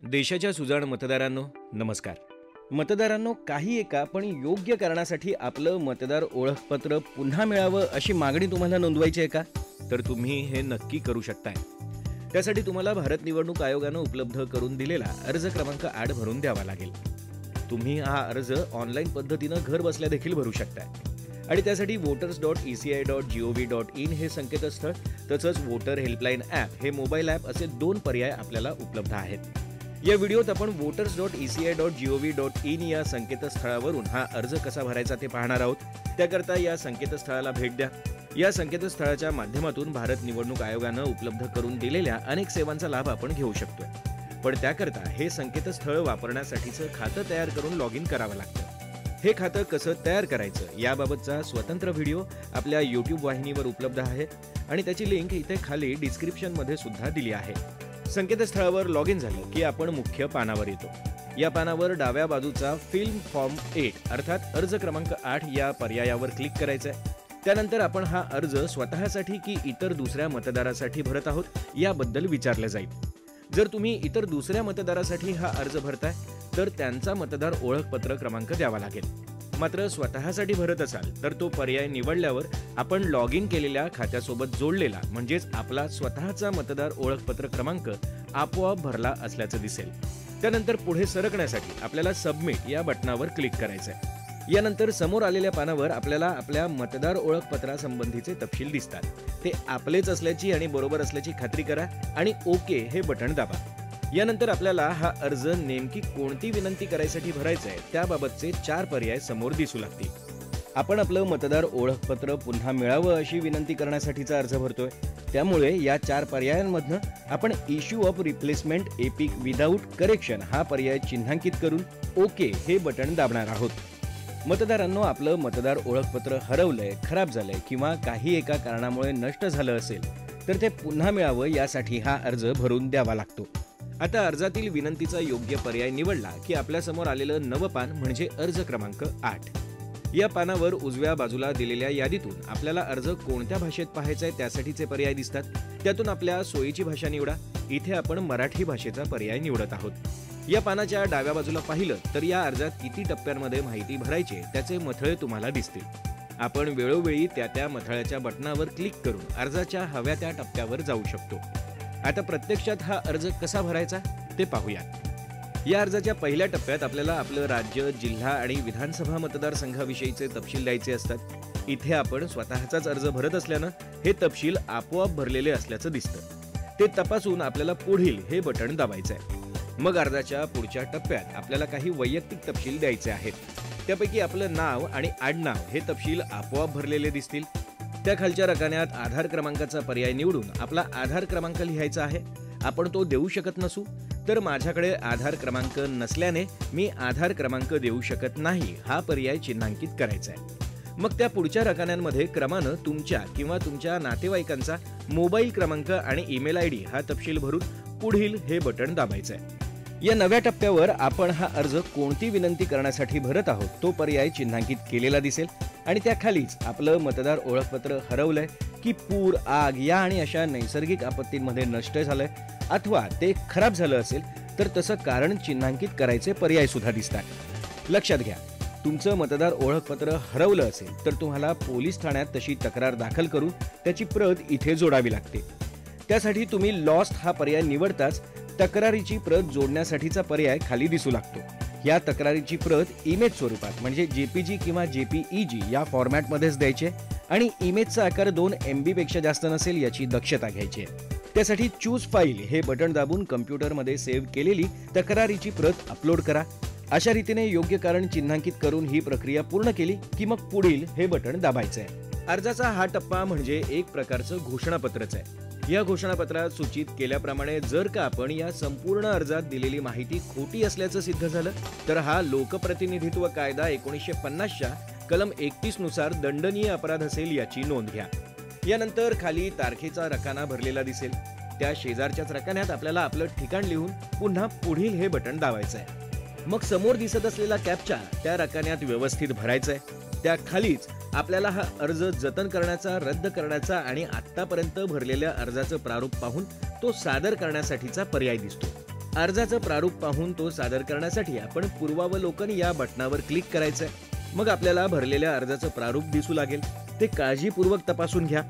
देशाच्या सुजाण मतदारांनो नमस्कार. मतदारांनो, काही एका पण योग्य कारणासाठी आपलं मतदार ओळखपत्र पुन्हा मिळावं अशी मागणी तुम्हाला नोंदवायची आहे का? तर तुम्ही हे नक्की करू शकताय. त्यासाठी तुम्हाला भारत निवडणूक आयोगानं उपलब्ध करून दिलेला अर्ज क्रमांक 8 भरून द्यावा लागेल. तुम्ही हा अर्ज ऑनलाईन पद्धतीनं घर बसल्या देखील भरू शकताय आणि त्यासाठी voters.eci.gov.in हे संकेतस्थळ तसंच वोटर हेल्पलाईन ॲप हे मोबाईल ॲप असे 2 पर्याय आपल्याला उपलब्ध आहेत. या व्हिडिओत आपण voters.eci.gov.in या संकेतस्थळावरून हा अर्ज कसा भरायचा ते पाहणार आहोत. त्याकरता या संकेतस्थळाला भेट द्या. या संकेतस्थळाच्या माध्यमातून भारत निवडणूक आयोगानं उपलब्ध करून दिलेल्या अनेक सेवांचा लाभ आपण घेऊ शकतोय. पण त्याकरता हे संकेतस्थळ वापरण्यासाठीचं खातं तयार करून लॉग इन करावं लागतं. हे खातं कसं तयार करायचं याबाबतचा स्वतंत्र व्हिडिओ आपल्या YouTube वाहिनीवर उपलब्ध आहे आणि त्याची लिंक इथे खाली डिस्क्रिप्शनमध्ये सुद्धा दिली आहे. संकेतस्थळावर लॉग इन झालं की आपण मुख्य पानावर येतो. या पानावर डाव्या बाजूचा फिल फॉर्म 8 अर्थात अर्ज क्रमांक 8 या पर्यायावर क्लिक करायचं आहे. त्यानंतर आपण हा अर्ज स्वतःसाठी की इतर दुसऱ्या मतदारासाठी भरत आहोत याबद्दल विचारलं जाईल. जर तुम्ही इतर दुसऱ्या मतदारासाठी हा अर्ज भरताय तर त्यांचा मतदार ओळखपत्र क्रमांक द्यावा लागेल. मात्र स्वतःसाठी भरत असाल तर तो पर्याय निवडल्यावर आपण लॉग इन केलेल्या खात्यासोबत जोडलेला म्हणजेच आपला स्वतःचा मतदार ओळखपत्र क्रमांक आपोआप भरला असल्याचं दिसेल. त्यानंतर पुढे सरकण्यासाठी आपल्याला सबमिट या बटनावर क्लिक करायचं आहे. यानंतर समोर आलेल्या पानावर आपल्याला आपल्या मतदार ओळखपत्रासंबंधीचे तपशील दिसतात. ते आपलेच असल्याची आणि बरोबर असल्याची खात्री करा आणि ओके हे बटण दाबा. यानंतर आपल्याला हा अर्ज नेमकी कोणती विनंती करायसाठी भरायचा आहे त्याबाबतचे 4 पर्याय समोर दिसू लागतील. आपण आपलं मतदार ओळखपत्र पुन्हा मिळावं अशी विनंती करण्यासाठीचा अर्ज भरतोय. त्यामुळे या 4 पर्यायांमधनं आपण issue of replacement epic without correction हा पर्याय चिन्हांकित करून ओके हे बटण दाबणार आहोत. मतदारांनो, आपलं मतदार ओळखपत्र हरवलंय, खराब झालंय किंवा काही एका कारणामुळे नष्ट झालं असेल तर ते पुन्हा मिळावं यासाठी हा अर्ज भरून द्यावा लागतो. आता अर्जातील विनंतीचा योग्य पर्याय निवडला की आपल्यासमोर आलेलं नवं पान म्हणजे अर्ज क्रमांक 8. या पानावर उजव्या बाजूला दिलेल्या यादीतून आपल्याला अर्ज कोणत्या भाषेत पाहायचा आहे त्यासाठीचे पर्याय दिसतात. त्यातून आपल्या सोयीची भाषा निवडा. इथे आपण मराठी भाषेचा पर्याय निवडत आहोत. या पानाच्या डाव्या बाजूला पाहिलं तर या अर्जात किती टप्प्यांमध्ये माहिती भरायची त्याचे मथळे तुम्हाला दिसतील. आपण वेळोवेळी त्या मथळ्याच्या बटनावर क्लिक करून अर्जाच्या हव्या त्या टप्प्यावर जाऊ शकतो. आता प्रत्यक्षात हा अर्ज कसा भरायचा ते पाहूया. या अर्जाच्या पहिल्या टप्प्यात आपल्याला आपलं राज्य, जिल्हा आणि विधानसभा मतदारसंघाविषयीचे तपशील द्यायचे असतात. इथे आपण स्वतःचाच अर्ज भरत असल्यानं हे तपशील आपोआप भरलेले असल्याचं दिसतं. ते तपासून आपल्याला पुढील हे बटण दाबायचं आहे. मग अर्जाच्या पुढच्या टप्प्यात आपल्याला काही वैयक्तिक तपशील द्यायचे आहेत. त्यापैकी आपलं नाव आणि आडनाव हे तपशील आपोआप भरलेले दिसतील. त्या खालच्या रकान्यात आधार क्रमांकाचा पर्याय निवडून आपला आधार क्रमांक लिहायचा आहे. आपण तो देऊ शकत नसू तर माझ्याकडे आधार क्रमांक नसल्याने मी आधार क्रमांक देऊ शकत नाही हा पर्याय चिन्हांकित करायचा आहे. मग त्या पुढच्या रकान्यांमध्ये क्रमानं तुमच्या किंवा तुमच्या नातेवाईकांचा मोबाईल क्रमांक आणि ईमेल ID हा तपशील भरून पुढील हे बटण दाबायचं आहे. या नव्या टप्प्यावर आपण हा अर्ज कोणती विनंती करण्यासाठी भरत आहोत तो पर्याय चिन्हांकित केलेला दिसेल आणि त्याखालीच आपलं मतदार ओळखपत्र हरवलंय की पूर, आग या आणि अशा नैसर्गिक आपत्तींमध्ये नष्ट झालंय अथवा ते खराब झालं असेल तर तसं कारण चिन्हांकित करायचे पर्याय सुद्धा दिसतात. लक्षात घ्या, तुमचं मतदार ओळखपत्र हरवलं असेल तर तुम्हाला पोलीस ठाण्यात तशी तक्रार दाखल करून त्याची प्रत इथे जोडावी लागते. त्यासाठी तुम्ही लॉस्ट हा पर्याय निवडताच तक्रारीची प्रत जोडण्यासाठीचा पर्याय खाली दिसू लागतो. या तक्रारीची प्रत इमेज स्वरूपात म्हणजे JPG किंवा JPEG या फॉर्मॅटमध्येच द्यायचे आणि इमेजचा आकार 2 MB पेक्षा जास्त नसेल याची दक्षता घ्यायची आहे. त्यासाठी चूज फाईल हे बटण दाबून कम्प्युटरमध्ये सेव्ह केलेली तक्रारीची प्रत अपलोड करा. अशा रीतीने योग्य कारण चिन्हांकित करून ही प्रक्रिया पूर्ण केली की मग पुढील हे बटण दाबायचं आहे. अर्जाचा हा टप्पा म्हणजे एक प्रकारचं घोषणापत्रच आहे. या घोषणापत्रात सूचित केल्याप्रमाणे जर का आपण या संपूर्ण अर्जात दिलेली माहिती खोटी असल्याचं सिद्ध झालं तर हा लोकप्रतिनिधित्व कायदा 1950च्या कलम 31 नुसार दंडनीय अपराध असेल याची नोंद घ्या. यानंतर खाली तारखेचा रकाना भरलेला दिसेल. त्या शेजारच्याच रकान्यात आपल्याला आपलं ठिकाण लिहून पुन्हा पुढील हे बटण दाबायचं आहे. मग समोर दिसत असलेला कॅप्चा त्या रकान्यात व्यवस्थित भरायचा आहे. त्या खालीच आपल्याला हा अर्ज जतन करण्याचा, रद्द करण्याचा आणि आतापर्यंत भरलेल्या अर्जाचं प्रारूप पाहून तो सादर करण्यासाठीचा पर्याय दिसतो. अर्जाचं प्रारूप पाहून तो सादर करण्यासाठी आपण पूर्वावलोकन या बटणावर क्लिक करायचंय. मग आपल्याला भरलेल्या अर्जाचं प्रारूप दिसू लागेल. ते काळजीपूर्वक तपासून घ्या.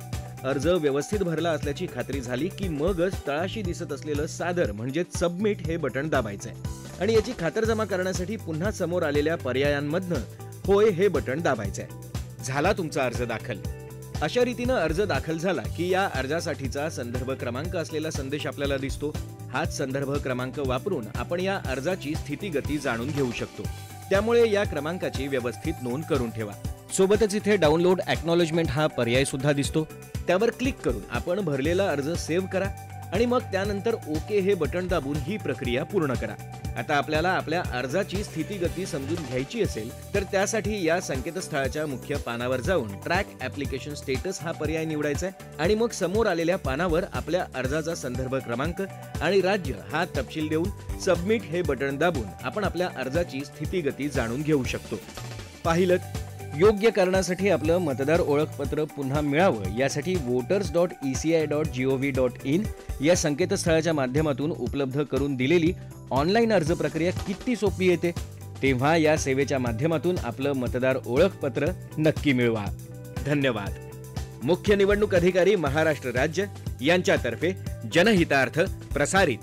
अर्ज व्यवस्थित भरला असल्याची खात्री झाली की मगच तळाशी दिसत असलेलं सादर म्हणजेच सबमिट हे बटण दाबायचंय आणि याची खातरजमा करण्यासाठी पुन्हा समोर आलेल्या पर्यायांमधनं होय हे बटण दाबायचंय. झाला तुमचा अर्ज दाखल. अशा रीतीनं अर्ज दाखल झाला की या अर्जासाठीचा संदर्भ क्रमांक असलेला संदेश आपल्याला दिसतो. हाच संदर्भ क्रमांक वापरून आपण या अर्जाची स्थितीगती जाणून घेऊ शकतो. त्यामुळे या क्रमांकाची व्यवस्थित नोंद करून ठेवा. सोबतच इथे डाउनलोड एक्नॉलेजमेंट हा पर्याय सुद्धा दिसतो. त्यावर क्लिक करून आपण भरलेला अर्ज सेव्ह करा आणि मग त्यानंतर ओके हे बटण दाबून ही प्रक्रिया पूर्ण करा. आता आपल्याला आपल्या अर्जाची स्थितीगती समजून घ्यायची असेल तर त्यासाठी या संकेतस्थळाच्या मुख्य पानावर जाऊन ट्रॅक ॲप्लिकेशन स्टेटस हा पर्याय निवडायचा आहे आणि मग समोर आलेल्या पानावर आपल्या अर्जाचा संदर्भ क्रमांक आणि राज्य हा तपशील देऊन सबमिट हे बटण दाबून आपण आपल्या अर्जाची स्थितीगती जाणून घेऊ शकतो. पाहिलं, योग्य कारणासाठी आपलं मतदार ओळखपत्र पुन्हा मिळावं यासाठी voters.eci.gov.in या संकेतस्थळाच्या माध्यमातून उपलब्ध करून दिलेली ऑनलाईन अर्ज प्रक्रिया किती सोपी येते. तेव्हा या सेवेच्या माध्यमातून आपलं मतदार ओळखपत्र नक्की मिळवा. धन्यवाद. मुख्य निवडणूक अधिकारी महाराष्ट्र राज्य यांच्यातर्फे जनहितार्थ प्रसारित.